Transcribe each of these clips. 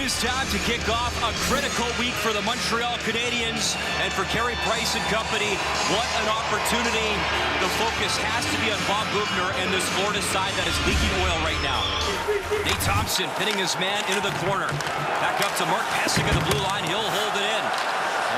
It is time to kick off a critical week for the Montreal Canadiens and for Carey Price and company. What an opportunity. The focus has to be on Bob Boughner and this Florida side that is leaking oil right now. Nate Thompson pinning his man into the corner. Back up to Mark Pysyk at the blue line. He'll hold it in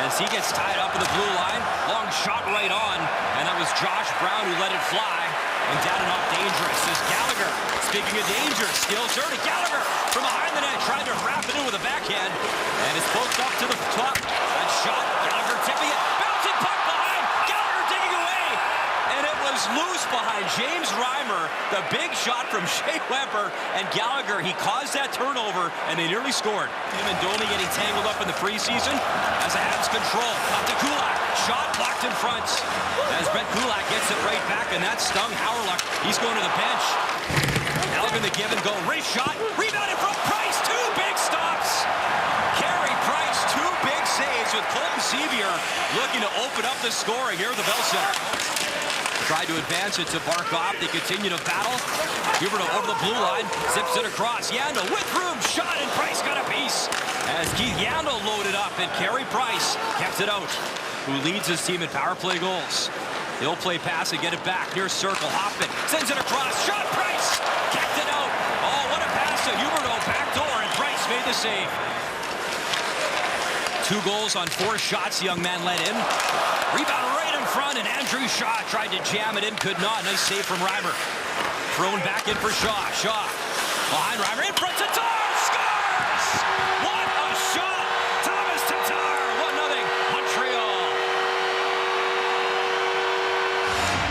as he gets tied up in the blue line. Long shot right on, and that was Josh Brown who let it fly. And Dadonov dangerous as Gallagher, speaking of danger, steals her to Gallagher from behind the net, trying to wrap it in with a backhand, and it's poked up to the top. That shot, Gallagher tipping it, bouncing puck behind, Gallagher digging away, and it was loose behind James Reimer. The big shot from Shea Weber, and Gallagher, he caused that turnover, and they nearly scored. Him and Domi getting tangled up in the preseason as the Habs control. Up to Kulak, shot blocked in front. As Brett Kulak gets it right back, and that stung Hawryluk. He's going to the bench. Elgin the give and go. Wrist shot. Rebounded from Price. Two big stops. Carey Price, two big saves with Colton Sceviour looking to open up the scoring here at the Bell Center. Tried to advance it to Barkov. They continue to battle. Huberdeau over the blue line. Zips it across. Yandel with room. Shot, and Price got a piece. As Keith Yandel loaded up, and Carey Price kept it out, who leads his team in power play goals. He'll play pass and get it back near circle. Hoffman sends it across. Shot, Price kept it out. Oh, what a pass to Huberdeau. Back door, and Price made the save. 2 goals on 4 shots the young man let in. Rebound right in front, and Andrew Shaw tried to jam it in, could not. Nice save from Reimer. Thrown back in for Shaw. Shaw behind Reimer, in front. Tatar scores! What a shot! Thomas Tatar, 1-0 Montreal.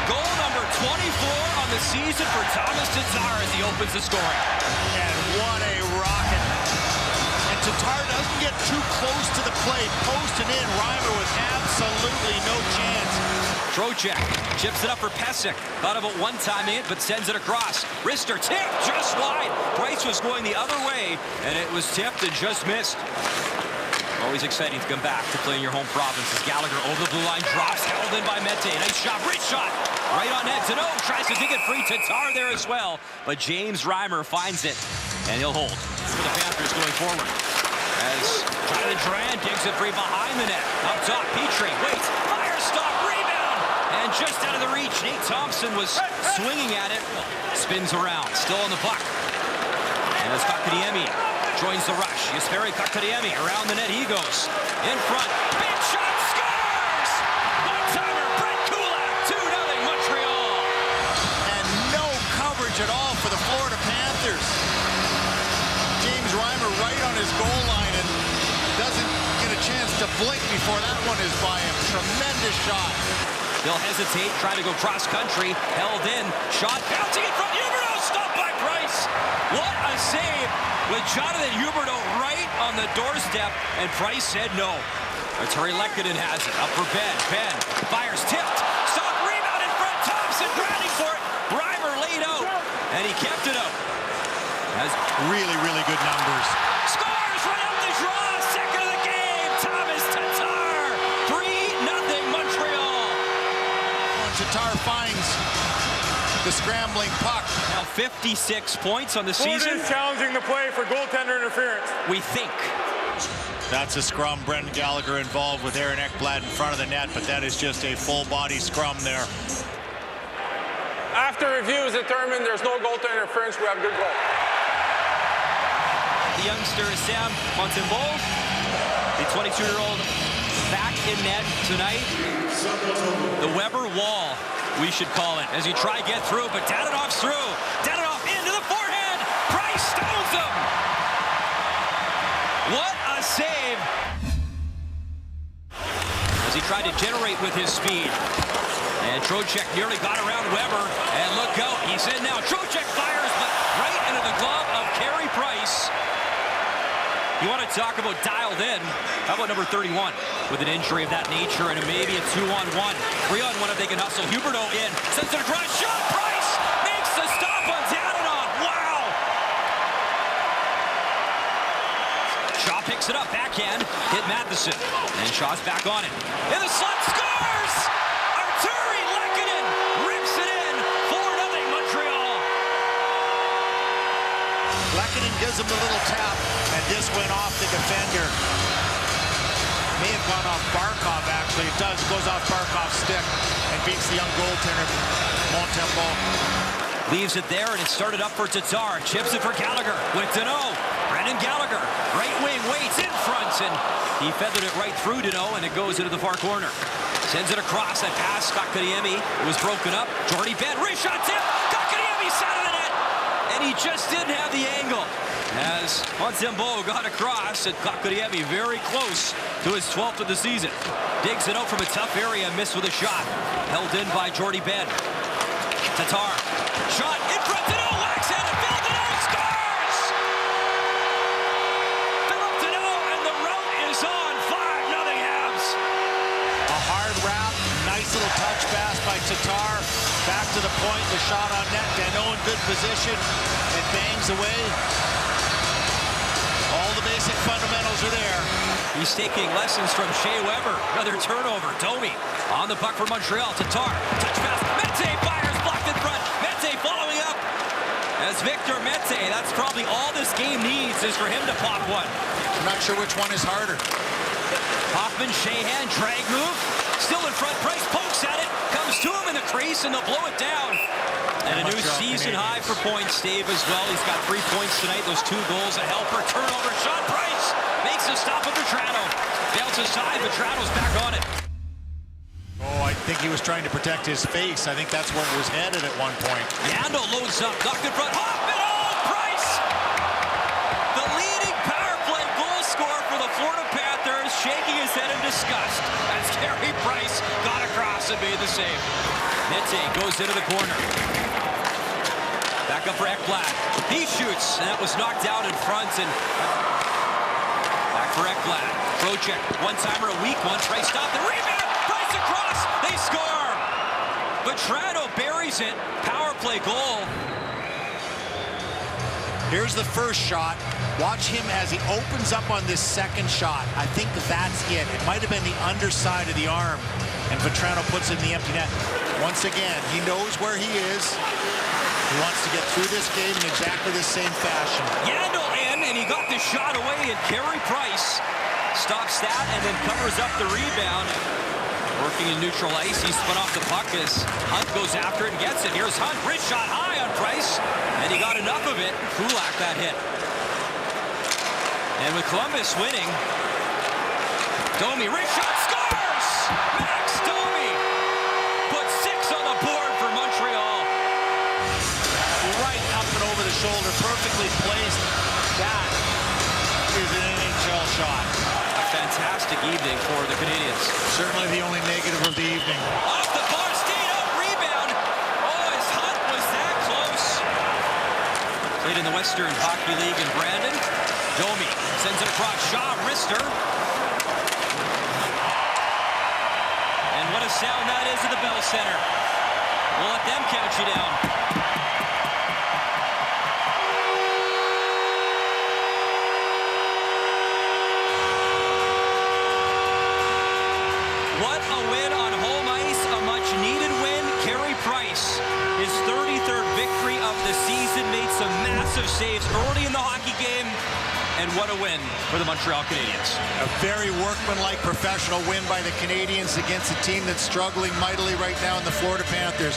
Goal number 24 on the season for Thomas Tatar as he opens the scoring. And what a rocket. And Tatar doesn't get too close to the plate. Posting in, Reimer with absolutely no chance. Trocheck chips it up for Pysyk. Thought about one-time in, but sends it across. Wrister tipped just wide. Price was going the other way, and it was tipped and just missed. Always exciting to come back to play in your home province as Gallagher over the blue line drops, held in by Mete. Nice shot, rich shot, right on net. Zano tries to dig it free. Tatar there as well, but James Reimer finds it, and he'll hold for the Panthers going forward. As Tyler Duran digs it free behind the net. Up top, Petrie waits, fire stop, rebound, and just out of the reach. Nate Thompson was swinging at it, spins around, still on the puck. And as Kotkaniemi joins the rush. Jesperi Kotkaniemi around the net. He goes in front. Big shot, scores! One-timer, Brett Kulak, 2-0 Montreal. And no coverage at all for the Florida Panthers. James Reimer right on his goal line and doesn't get a chance to blink before that one is by him. Tremendous shot. They'll hesitate, try to go cross-country. Held in, shot bouncing in from Huberdeau, stopped by Price. What a save with Jonathan Huberdeau right on the doorstep, and Price said no. Arturi Lehkonen has it, up for Ben. Ben fires, tipped, stop, rebound in front, Thompson grinding for it. Reimer laid out, and he kept it out. Has Really, really good numbers. scores right up the draw, second of the game, Thomas Tatar, 3-0 Montreal. Tatar finds the scrambling puck. Now 56 points on the season. Florida is challenging the play for goaltender interference. We think. That's a scrum. Brendan Gallagher involved with Aaron Ekblad in front of the net, but that is just a full-body scrum there. After review is determined there's no goaltender interference, we have good goal. The youngster Sam Montembeault, the 22-year-old, back in net tonight. The Weber wall, we should call it, as he tried to get through, but Dadonov's through. Dadonov into the forehand. Price stones him. What a save. As he tried to generate with his speed. And Trocheck nearly got around Weber. And look out, he's in now. Trocheck fires, but right into the glove of Carey Price. You want to talk about dialed in? How about number 31 with an injury of that nature and maybe a 2-on-1? 3-on-1 if they can hustle. Huberdeau in, sends it across, shot, Price makes the stop on Dadonov. Wow! Shaw picks it up, backhand, hit Matheson. And Shaw's back on it. In the slot, scores! Arturi Lehkonen rips it in, 4-0 Montreal. Lehkonen gives him a little tap, and this went off the defender. May have gone off Barkov, actually. It does. It goes off Barkov's stick and beats the young goaltender, Montembeault. Leaves it there, and it started up for Tatar. Chips it for Gallagher with Danault. Brendan Gallagher, right wing, waits in front, and he feathered it right through Danault, and it goes into the far corner. Sends it across, that pass, Kotkaniemi. It was broken up. Jordy Benn, wrist shot tip. Kotkaniemi side of the net, and he just didn't have the angle. As Montembeault got across, and Kotkaniemi very close to his 12th of the season. Digs it out from a tough area, missed with a shot. Held in by Jordy Benn. Tatar, shot in front, Danault, whacks at it, Phil Danault scores! Philip Danault, and the route is on, 5-0 Habs. A hard wrap, nice little touch pass by Tatar. Back to the point, the shot on net. Danault in good position, and bangs away. All the basic fundamentals are there. He's taking lessons from Shea Weber. Another turnover. Domi on the puck for Montreal. Tatar, touch pass. Mete fires, blocked in front. Mete following up. As Victor Mete, that's probably all this game needs is for him to pop one. I'm not sure which one is harder. Hoffman, Sheahan, drag move. Still in front. Price pokes at it. Comes to him in the crease, and they'll blow it down. And a new season high for points, Dave, as well. He's got 3 points tonight. Those 2 goals, a helper, turnover, shot. Price makes a stop with Vetrano. Bounces side, Vetrano's back on it. Oh, I think he was trying to protect his face. I think that's where it was headed at one point. Yandel loads up, knocked in front. Hoffman, oh, Price! The leading power play goal scorer for the Florida Panthers, shaking his head in disgust as Carey Price got across and made the save. Mete goes into the corner. Back up for Ekblad. He shoots, and that was knocked out in front, and back for Ekblad. Project, one-timer, a weak one. Price stopped the rebound. Price across. They score. Vetrano buries it. Power play goal. Here's the first shot. Watch him as he opens up on this second shot. I think that's it. It might have been the underside of the arm, and Vetrano puts it in the empty net. Once again, he knows where he is. He wants to get through this game in exactly the same fashion. Yandel in, and he got the shot away, and Carey Price stops that and then covers up the rebound. Working in neutral ice, he spun off the puck as Hunt goes after it and gets it. Here's Hunt, wrist shot high on Price, and he got enough of it. Kulak that hit. And with Columbus winning, Domi, wrist shot, scores! Max Domi puts 6 on the board for Montreal. Right up and over the shoulder, perfectly placed. That is an NHL shot. A fantastic evening for the Canadiens. Certainly the only negative of the evening. Off the bar, stayed up, rebound. Oh, his Hunt was that close. Played in the Western Hockey League in Brandon. Domi sends it across. Shaw, wrister. And what a sound that is at the Bell Center. We'll let them count you down. What a win on home ice, a much-needed win. Carey Price, his 33rd victory of the season, made some massive saves early in the hockey game, and what a win for the Montreal Canadiens. A very workmanlike professional win by the Canadiens against a team that's struggling mightily right now in the Florida Panthers.